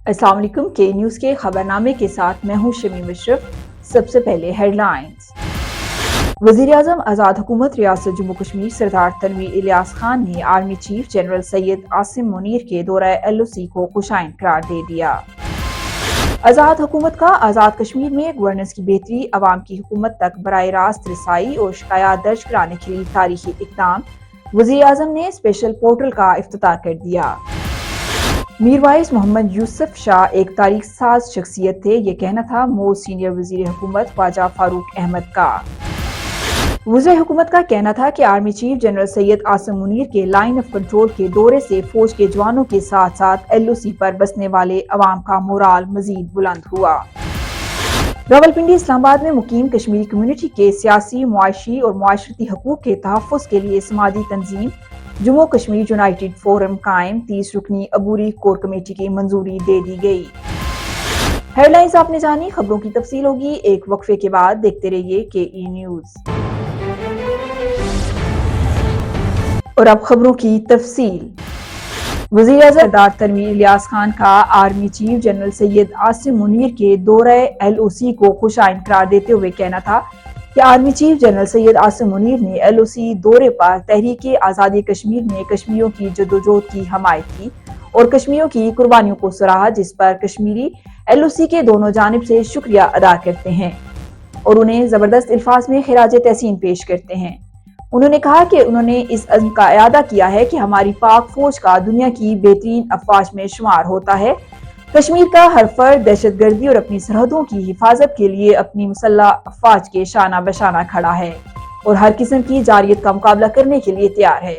अस्सलाम वालेकुम। के न्यूज़ के खबरनामे के साथ मैं हूं शमी मुशर्रफ। सबसे पहले हेडलाइंस। वज़ीर-ए-आज़म आज़ाद हुकूमत रियासत जम्मू कश्मीर सरदार तनवीर इलियास खान ने army chief general Syed Asim Munir के दौरा LOC को खुशाइन करार दे दिया। आज़ाद हुकूमत का आज़ाद कश्मीर में गवर्नेंस की बेहतरी, अवाम की हुकूमत तक बराह रास्त रसाई और शिकायत दर्ज कराने के लिए तारीखी इक़दाम। वज़ीर-ए-आज़म ने स्पेशल पोर्टल का इफ्तिताह कर दिया। मीरवाइज मोहम्मद यूसुफ शाह एक तारीख साज शख्सियत थे, ये कहना था मोस्ट सीनियर वजीर हुकूमत ख्वाजा फारूक अहमद का। वज़ीर हुकूमत का कहना था कि army chief general Syed Asim Munir के लाइन ऑफ कंट्रोल के दौरे से फौज के जवानों के साथ साथ LOC पर बसने वाले अवाम का मोराल मजीद बुलंद हुआ। रावलपिंडी इस्लामाबाद में मुकीम कश्मीरी कम्युनिटी के सियासी, मुआशी और मुआशरती हकूक के तहफ़्फ़ुज़ के लिए समाजी तंजीम जम्मू कश्मीर यूनाइटेड फोरम कायम, 30 रुकनी अबूरी कोर कमेटी की मंजूरी दे दी गई। हेडलाइंस आपने जानी, खबरों की तफसील होगी एक वक्फे के बाद। देखते रहिए KE न्यूज़। और अब खबरों की तफसील। वज़ीर-ए-आज़म सरदार तनवीर इलियास खान का army chief general Syed Asim Munir के दौरे LOC को खुशाइन करार देते हुए कहना था कि army chief general Syed Asim Munir ने LOC दौरे पर तहरीक आज़ादी कश्मीर में कश्मीरियों की जद्दोजहद की हमायत की और कश्मीरियों की कुर्बानियों को सराहा, जिस पर कश्मीरी LOC के दोनों जानिब से शुक्रिया अदा करते हैं और उन्हें जबरदस्त अल्फाज में खिराज तहसीन पेश करते हैं। उन्होंने कहा कि उन्होंने इस अज़्म का इरादा किया है कि हमारी पाक फौज का दुनिया की बेहतरीन अफवाज में शुमार होता है। कश्मीर का हर फर्द दहशतगर्दी और अपनी सरहदों की हिफाजत के लिए अपनी मुसल्लह अफवाज के शाना बशाना खड़ा है और हर किस्म की जारियत का मुकाबला करने के लिए तैयार है।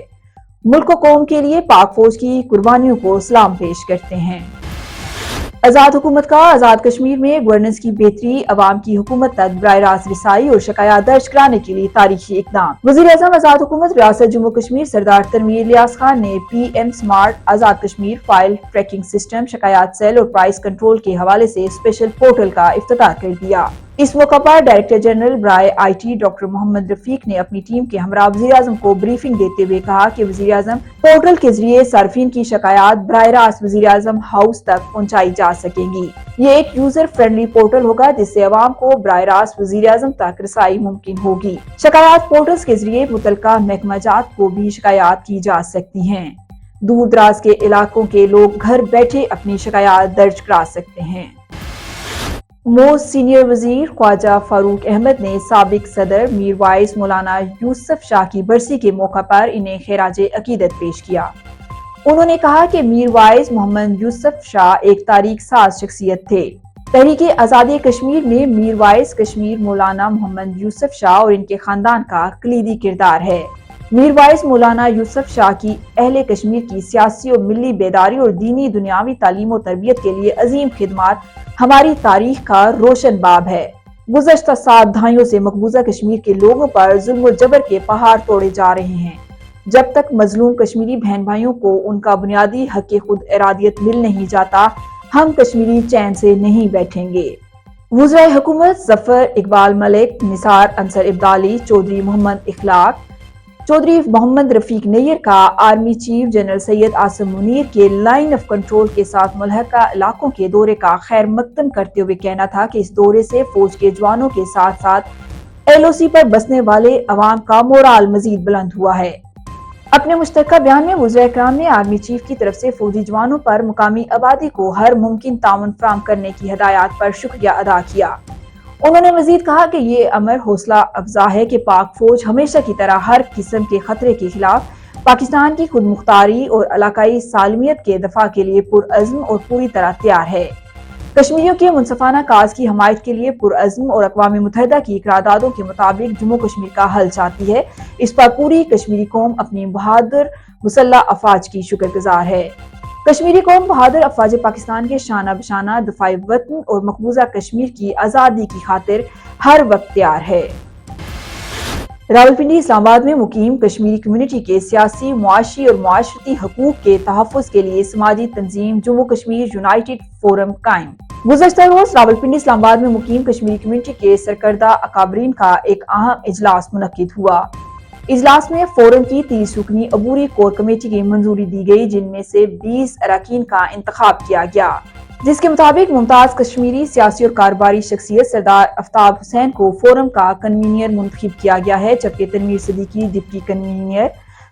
मुल्क व कौम के लिए पाक फौज की कुर्बानियों को सलाम पेश करते हैं। आज़ाद हुकूमत का आज़ाद कश्मीर में गवर्नेंस की बेहतरी, अवाम की हुकूमत तक बराह रास्त रसाई और शिकायत दर्ज कराने के लिए तारीखी इक़दाम। वज़ीर-ए-आज़म आज़ाद हुकूमत रियासत जम्मू कश्मीर सरदार तनवीर इलियास खान ने PM smart Azad Kashmir file tracking system, शिकायत सेल और प्राइस कंट्रोल के हवाले से स्पेशल पोर्टल का इफ्तिताह कर दिया। इस मौका पर डायरेक्टर जनरल बराए IT डॉक्टर मोहम्मद रफीक ने अपनी टीम के हमरा वज़ीर-ए-आज़म को ब्रीफिंग देते हुए कहा कि वज़ीर-ए-आज़म पोर्टल के जरिए सार्फिन की शिकायत बराह रास्त वज़ीर-ए-आज़म हाउस तक पहुँचाई जा सकेंगी। ये एक यूजर फ्रेंडली पोर्टल होगा जिससे अवाम को बराह रास्त वज़ीर-ए-आज़म तक रसाई मुमकिन होगी। शिकायत पोर्टल्स के जरिए मुतल्लिका महकमा जात को भी शिकायत की जा सकती हैं। दूर दराज के इलाकों के लोग घर बैठे अपनी शिकायत दर्ज करा सकते हैं। मोस्ट सीनियर वजीर ख्वाजा फारूक अहमद ने साबिक सदर मीरवाइज मौलाना यूसुफ शाह की बरसी के मौका पर इन्हें खिराज अकीदत पेश किया। उन्होंने कहा कि मीरवाइज मोहम्मद यूसुफ शाह एक तारीख साज शख्सियत थे। तहरीक आज़ादी कश्मीर में मीरवाइज कश्मीर मौलाना मोहम्मद यूसुफ शाह और इनके खानदान का कलीदी किरदार है। मीरवाइज मौलाना यूसुफ शाह की अहले कश्मीर की सियासी और मिली बेदारी और दीनी दुनियावी तालीम और तरबियत के लिए अजीम खिदमात हमारी तारीख का रोशन बाब है। गुज़श्ता 7 दहाइयों से मकबूजा कश्मीर के लोगों पर जुल्म और जबर के पहाड़ तोड़े जा रहे हैं। जब तक मजलूम कश्मीरी बहन भाइयों को उनका बुनियादी हक खुद इरादियत मिल नहीं जाता, हम कश्मीरी चैन से नहीं बैठेंगे। वज़ीर हुकूमत ज़फ़र इकबाल मलिक, निसार अंसर इब्दाली, चौधरी मोहम्मद इखलाक, चौधरी मोहम्मद रफीक नैयर का army chief general Syed Asim Munir के लाइन ऑफ कंट्रोल के साथ मुल्हका इलाकों के दौरे का खैर मकदम करते हुए कहना था कि इस दौरे से फौज के जवानों के साथ साथ LOC पर बसने वाले अवाम का मोराल मजीद बुलंद हुआ है। अपने मुश्तरका बयान में वज़ीर-ए-आज़म ने आर्मी चीफ की तरफ से फौजी जवानों पर मुकामी आबादी को हर मुमकिन ताउन फराहम करने की हिदायत पर शुक्रिया अदा किया। उन्होंने मजीद कहा कि ये अमर हौसला अफजा है कि पाक फौज हमेशा की तरह हर किस्म के खतरे के खिलाफ पाकिस्तान की खुद मुख्तारी और इलाकाई सालमियत के दफा के लिए पुरअज़्म और पूरी तरह तैयार है। कश्मीरियों के मुनसफाना काज की हमायत के लिए पुरअज़्म और अक़वाम मुत्तहिदा की करारदादों के मुताबिक जम्मू कश्मीर का हल चाहती है। इस पर पूरी कश्मीरी कौम अपनी बहादुर मुसल्लह अफवाज की शुक्रगुजार है। कश्मीरी कौम बहादुर अफवाज पाकिस्तान के शाना बशाना दफाई वतन और मकबूजा कश्मीर की आज़ादी की खातिर हर वक्त तैयार है। रावलपिंडी इस्लामाबाद में मुकीम कश्मीरी कम्युनिटी के सियासी, मुआशी और मुआशरती हकूक के तहफ़्फ़ुज़ के लिए समाजी तंजीम जम्मू कश्मीर यूनाइटेड फोरम कायम। गुज़श्ता रोज रावलपिंडी इस्लामाबाद में मुकीम कश्मीरी कम्युनिटी के सरकर्दा अकाबरीन का एक अहम इजलास मुनक्किद हुआ। इजलास में फोरम की 30 रुकनी अबूरी कोर कमेटी की मंजूरी दी गई, जिनमें से 20 अरकान का इंतखाब किया गया। جس کے مطابق ممتاز کشمیری سیاسی اور کاروباری شخصیت سردار آفتاب حسین کو فورم کا کنوینر منتخب کیا گیا ہے، جبکہ تنویر صدیقی ڈپٹی کنوینر،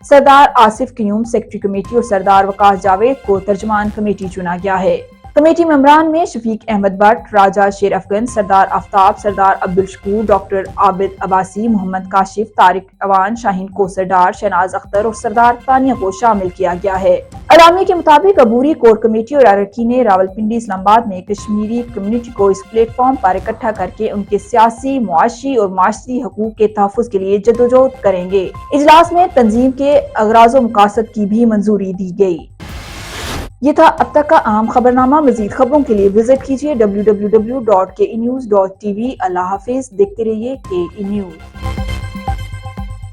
سردار آصف قیوم سیکرٹری کمیٹی اور سردار وقاص جاوید کو ترجمان کمیٹی چنا گیا ہے۔ کمیٹی ممبران میں شفیق احمد بٹ، راجہ شیر افغن، سردار آفتاب، سردار عبدالشکور، ڈاکٹر عابد عباسی، محمد کاشف، طارق اعوان، شاہین کوثر ڈار، شہناز اختر اور سردار ثانیہ کو شامل کیا گیا ہے۔ اعلامیے کے مطابق عبوری کور کمیٹی اور اراکین راولپنڈی اسلام آباد میں کشمیری کمیونٹی کو اس پلیٹ فارم پر اکٹھا کر کے ان کے سیاسی، معاشی اور معاشرتی حقوق کے تحفظ کے لیے جدوجہد کریں گے۔ اجلاس میں تنظیم کے اغراض و مقاصد کی بھی منظوری دی گئی۔ یہ تھا اب تک کا اہم خبرنامہ۔ مزید خبروں کے لیے وزٹ کیجیے www.kenews.tv۔ اللہ حافظ، دیکھتے رہیے KE نیوز۔